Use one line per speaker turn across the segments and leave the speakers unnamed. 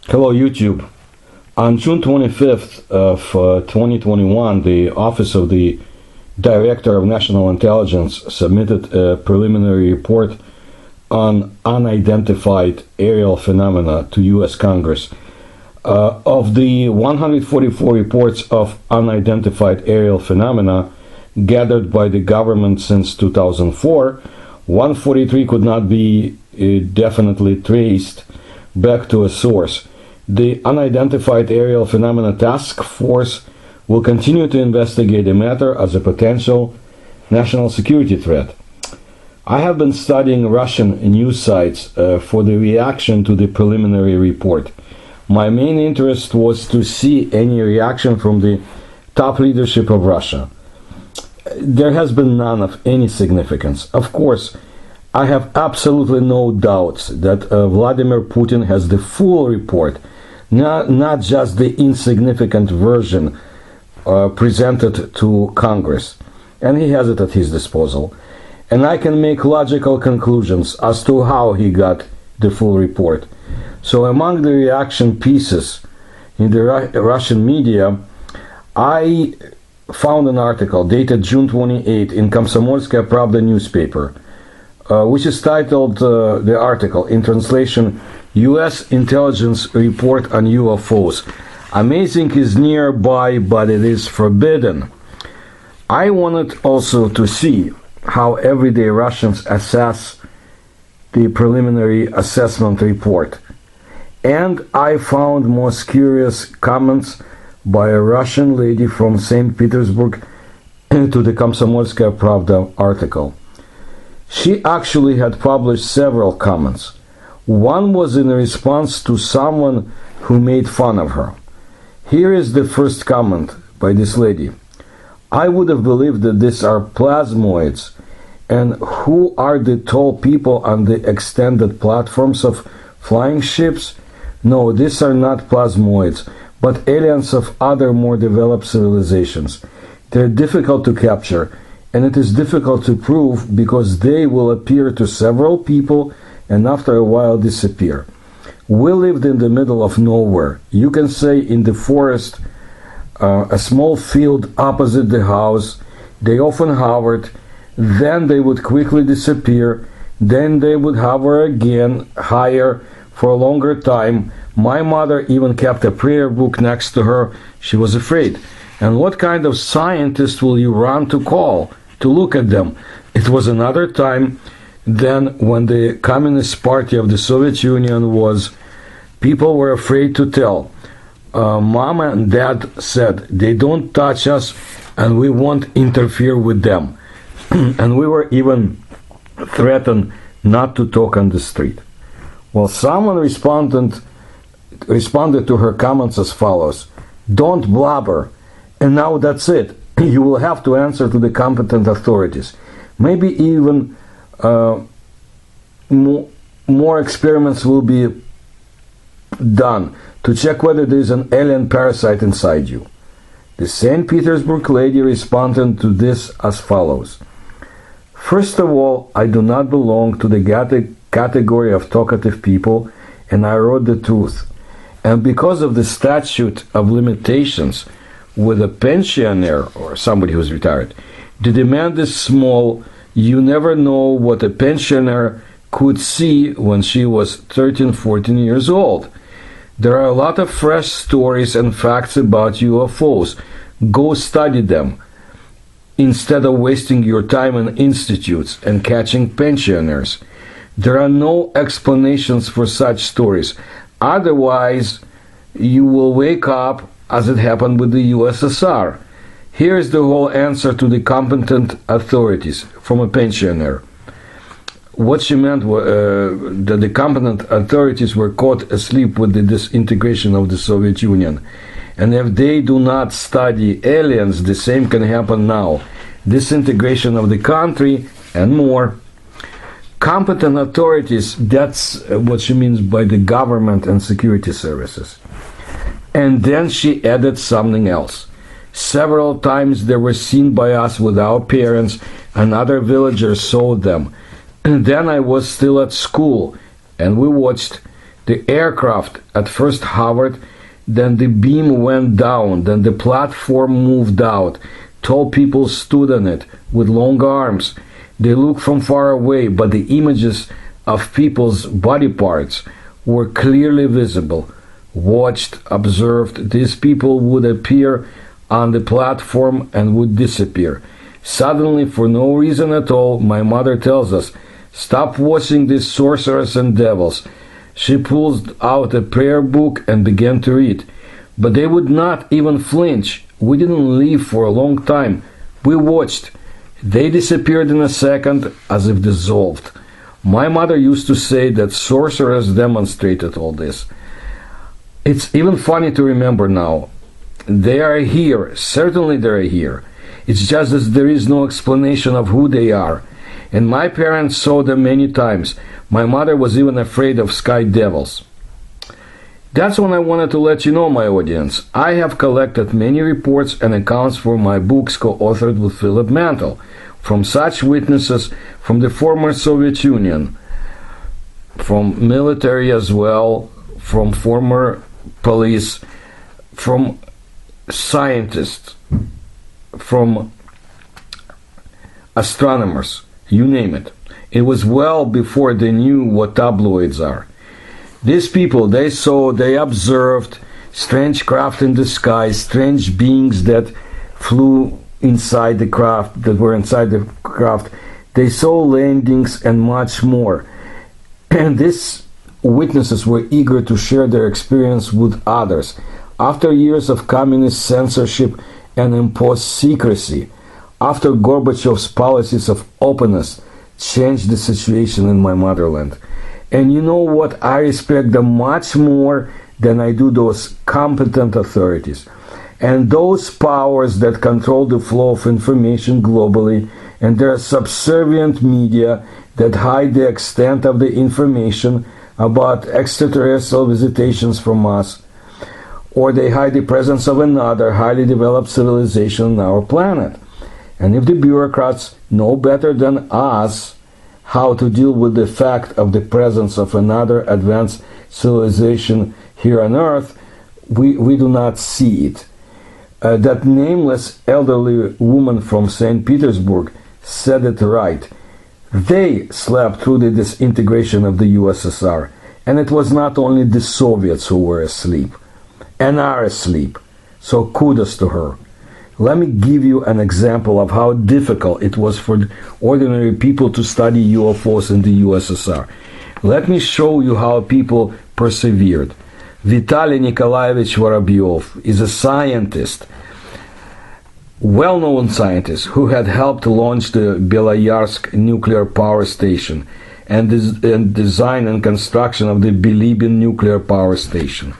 Hello, YouTube. On June 25th of 2021, the Office of the Director of National Intelligence submitted a preliminary report on unidentified aerial phenomena to U.S. Congress. Of the 144 reports of unidentified aerial phenomena gathered by the government since 2004, 143 could not be definitely traced back to a source. The Unidentified Aerial Phenomena Task Force will continue to investigate the matter as a potential national security threat. I have been studying Russian news sites for the reaction to the preliminary report. My main interest was to see any reaction from the top leadership of Russia. There has been none of any significance. Of course, I have absolutely no doubts that Vladimir Putin has the full report, not just the insignificant version presented to Congress, and he has it at his disposal. And I can make logical conclusions as to how he got the full report. So among the reaction pieces in the Russian media, I found an article dated June 28 in Komsomolskaya Pravda newspaper, which is titled, the article, in translation, U.S. Intelligence Report on UFOs. Amazing is nearby, but it is forbidden. I wanted also to see how everyday Russians assess the preliminary assessment report. And I found most curious comments by a Russian lady from St. Petersburg to the Komsomolskaya Pravda article. She actually had published several comments. One was in response to someone who made fun of her. Here is the first comment by this lady. I would have believed that these are plasmoids. And who are the tall people on the extended platforms of flying ships? No, these are not plasmoids, but aliens of other more developed civilizations. They're difficult to capture, and it is difficult to prove because they will appear to several people and after a while disappear. We lived in the middle of nowhere. You can say in the forest, a small field opposite the house. They often hovered, then they would quickly disappear, then they would hover again higher for a longer time. My mother even kept a prayer book next to her. She was afraid. And what kind of scientist will you run to call to look at them? It was another time than when the Communist Party of the Soviet Union was. People were afraid to tell. Mama and Dad said, they don't touch us and we won't interfere with them. And we were even threatened not to talk on the street. Well, someone responded to her comments as follows: don't blabber, and now that's it. You will have to answer to the competent authorities. Maybe even more experiments will be done to check whether there is an alien parasite inside you. The St. Petersburg lady responded to this as follows. First of all, I do not belong to the category of talkative people, and I wrote the truth. And because of the statute of limitations with a pensioner or somebody who's retired, the demand is small. You never know what a pensioner could see when she was 13, 14 years old. There are a lot of fresh stories and facts about UFOs. Go study them, instead of wasting your time in institutes and catching pensioners. There are no explanations for such stories. Otherwise, you will wake up as it happened with the USSR. Here is the whole answer to the competent authorities from a pensioner. What she meant was that the competent authorities were caught asleep with the disintegration of the Soviet Union. And if they do not study aliens, the same can happen now. Disintegration of the country and more. Competent authorities, that's what she means by the government and security services. And then she added something else. Several times they were seen by us with our parents, and other villagers saw them. And then I was still at school, and we watched. The aircraft at first hovered, then the beam went down, then the platform moved out. Tall people stood on it with long arms. They looked from far away, but the images of people's body parts were clearly visible. Watched, observed, these people would appear on the platform and would disappear. Suddenly, for no reason at all, my mother tells us, "Stop watching these sorcerers and devils." She pulled out a prayer book and began to read. But they would not even flinch. We didn't leave for a long time. We watched. They disappeared in a second, as if dissolved. My mother used to say that sorcerers demonstrated all this. It's even funny to remember now. They are here. Certainly they are here. It's just that there is no explanation of who they are. And my parents saw them many times. My mother was even afraid of sky devils. That's when I wanted to let you know, my audience. I have collected many reports and accounts for my books co-authored with Philip Mantle, from such witnesses from the former Soviet Union, from military as well, from former police, from scientists, from astronomers, you name it. It was well before they knew what tabloids are. These people, they observed strange craft in the sky, strange beings that flew inside the craft, that were inside the craft. They saw landings and much more. And these witnesses were eager to share their experience with others. After years of communist censorship and imposed secrecy, after Gorbachev's policies of openness changed the situation in my motherland. And you know what? I respect them much more than I do those competent authorities. And those powers that control the flow of information globally, and their subservient media that hide the extent of the information about extraterrestrial visitations from us, or they hide the presence of another highly developed civilization on our planet. And if the bureaucrats know better than us how to deal with the fact of the presence of another advanced civilization here on Earth, we do not see it. That nameless elderly woman from St. Petersburg said it right. They slept through the disintegration of the USSR, and it was not only the Soviets who were asleep and are asleep. So kudos to her. Let me give you an example of how difficult it was for ordinary people to study UFOs in the USSR. Let me show you how people persevered. Vitaly Nikolaevich Vorobyov is a scientist, well-known scientist, who had helped launch the Beloyarsk nuclear power station and design and construction of the Bilibin nuclear power station.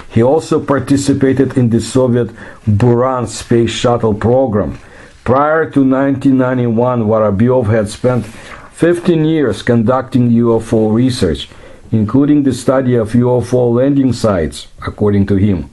He also participated in the Soviet Buran space shuttle program. Prior to 1991, Vorobyov had spent 15 years conducting UFO research, including the study of UFO landing sites, according to him.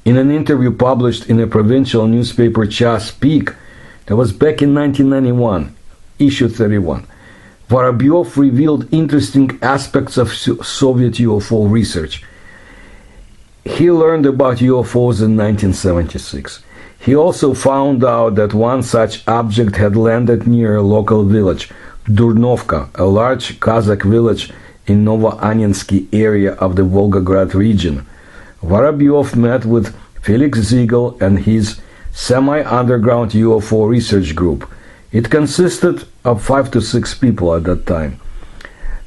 In an interview published in a provincial newspaper, Chas Peak, that was back in 1991, issue 31, Vorobyov revealed interesting aspects of Soviet UFO research. He learned about UFOs in 1976. He also found out that one such object had landed near a local village, Durnovka, a large Kazakh village in Novoanensky area of the Volgograd region. Vorobyov met with Felix Ziegel and his semi-underground UFO research group. It consisted of 5 to 6 people at that time.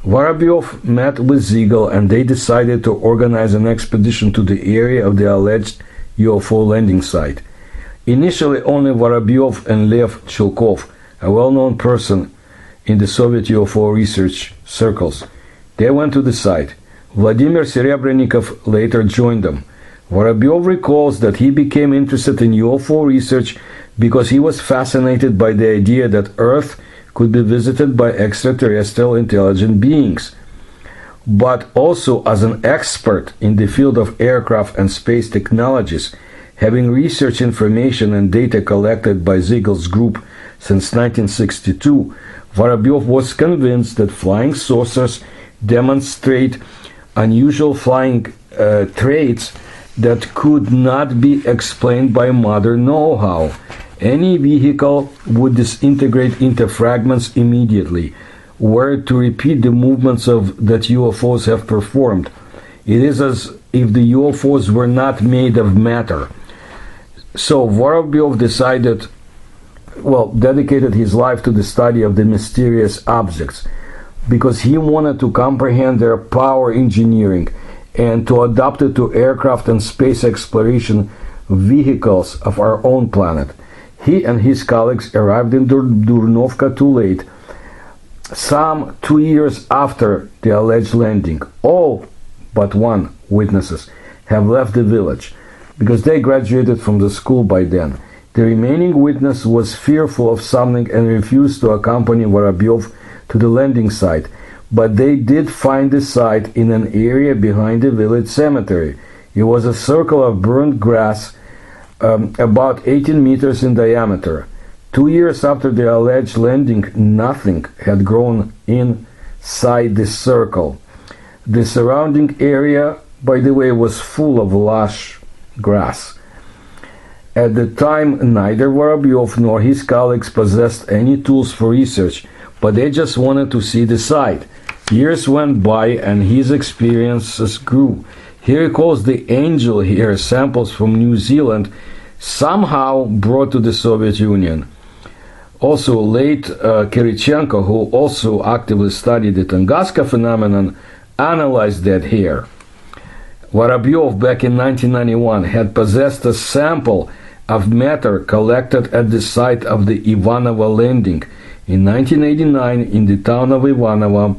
Vorobyov met with Ziegel and they decided to organize an expedition to the area of the alleged UFO landing site. Initially, only Vorobyov and Lev Chilkov, a well-known person in the Soviet UFO research circles, they went to the site. Vladimir Serebrennikov later joined them. Vorobyov recalls that he became interested in UFO research because he was fascinated by the idea that Earth could be visited by extraterrestrial intelligent beings. But also as an expert in the field of aircraft and space technologies, having research information and data collected by Ziegel's group since 1962, Vorobyov was convinced that flying saucers demonstrate unusual flying traits that could not be explained by modern know-how. Any vehicle would disintegrate into fragments immediately, were to repeat the movements that UFOs have performed. It is as if the UFOs were not made of matter. So Vorobyov dedicated his life to the study of the mysterious objects, because he wanted to comprehend their power engineering and to adapt it to aircraft and space exploration vehicles of our own planet. He and his colleagues arrived in Durnovka too late, some 2 years after the alleged landing. All but one witnesses have left the village, because they graduated from the school by then. The remaining witness was fearful of something and refused to accompany Vorobyov to the landing site, but they did find the site in an area behind the village cemetery. It was a circle of burnt grass, about 18 meters in diameter. 2 years after the alleged landing, nothing had grown inside this circle. The surrounding area, by the way, was full of lush grass. At the time, neither Vorobyov nor his colleagues possessed any tools for research, but they just wanted to see the site. Years went by and his experiences grew. He recalls the angel hair samples from New Zealand somehow brought to the Soviet Union. Also, late Kirichenko, who also actively studied the Tunguska phenomenon, analyzed that hair. Vorobyov, back in 1991, had possessed a sample of matter collected at the site of the Ivanovo landing in 1989 in the town of Ivanovo.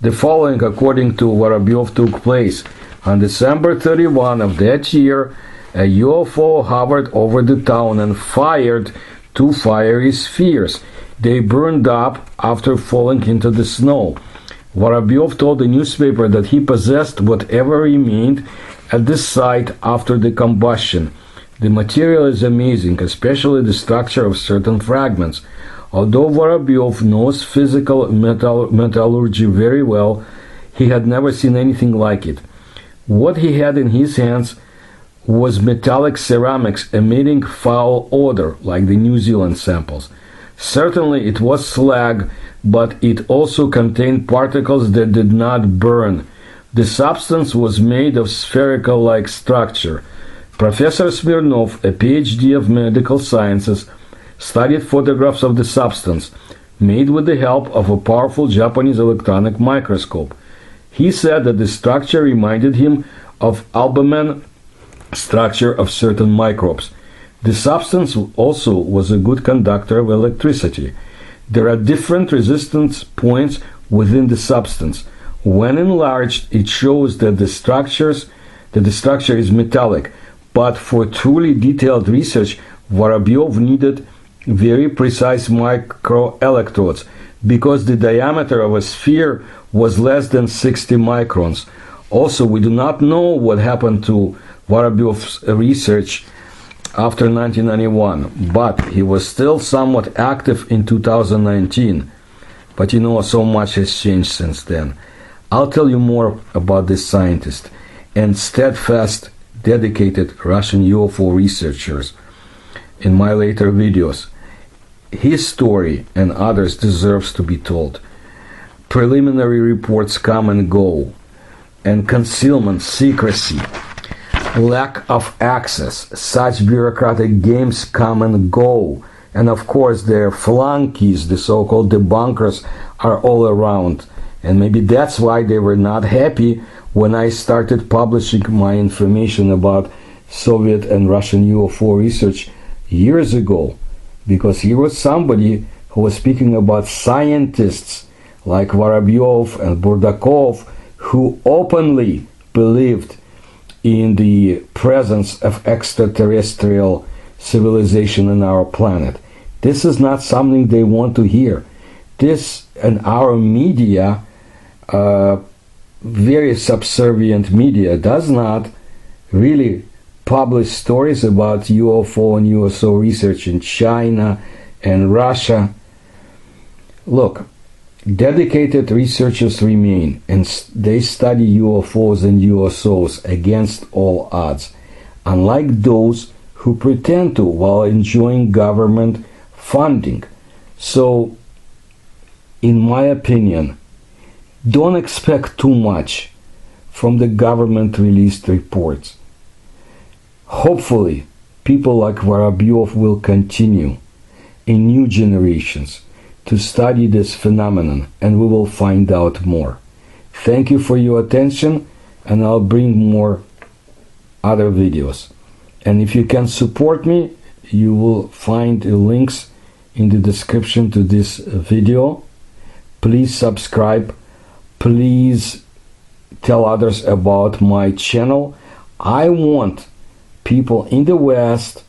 The following, according to Vorobyov, took place. On December 31 of that year, a UFO hovered over the town and fired 2 fiery spheres. They burned up after falling into the snow. Vorobyov told the newspaper that he possessed whatever remained at the site after the combustion. The material is amazing, especially the structure of certain fragments. Although Vorobyov knows physical metallurgy very well, he had never seen anything like it. What he had in his hands was metallic ceramics emitting foul odor, like the New Zealand samples. Certainly it was slag, but it also contained particles that did not burn. The substance was made of spherical-like structure. Professor Smirnov, a PhD of medical sciences, studied photographs of the substance, made with the help of a powerful Japanese electronic microscope. He said that the structure reminded him of albumin structure of certain microbes. The substance also was a good conductor of electricity. There are different resistance points within the substance. When enlarged, it shows that the structure is metallic. But for truly detailed research, Vorobyov needed very precise microelectrodes, because the diameter of a sphere was less than 60 microns. Also, we do not know what happened to Vorobyov's research after 1991, but he was still somewhat active in 2019. But so much has changed since then. I'll tell you more about this scientist and steadfast, dedicated Russian UFO researchers in my later videos. His story and others deserves to be told. Preliminary reports come and go, and concealment, secrecy, lack of access, such bureaucratic games come and go, and of course their flunkies, the so-called debunkers, are all around. And maybe that's why they were not happy when I started publishing my information about Soviet and Russian UFO research years ago, because here was somebody who was speaking about scientists like Vorobyov and Burdakov, who openly believed in the presence of extraterrestrial civilization on our planet. This is not something they want to hear. This and our media, very subservient media, does not really publish stories about UFO and USO research in China and Russia. Look, Dedicated researchers remain, and they study UFOs and USOs against all odds, unlike those who pretend to while enjoying government funding. So, in my opinion, don't expect too much from the government released reports. Hopefully, people like Vorobyov will continue in new generations to study this phenomenon, and we will find out more. Thank you for your attention, and I'll bring more other videos. And if you can support me, you will find links in the description to this video. Please subscribe. Please tell others about my channel. I want people in the West,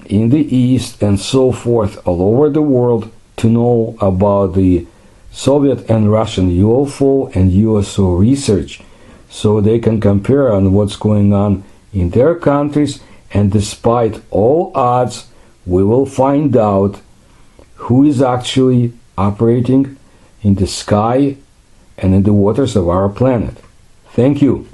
in the East, and so forth, all over the world, to know about the Soviet and Russian UFO and USO research, so they can compare on what's going on in their countries, and despite all odds, we will find out who is actually operating in the sky and in the waters of our planet. Thank you.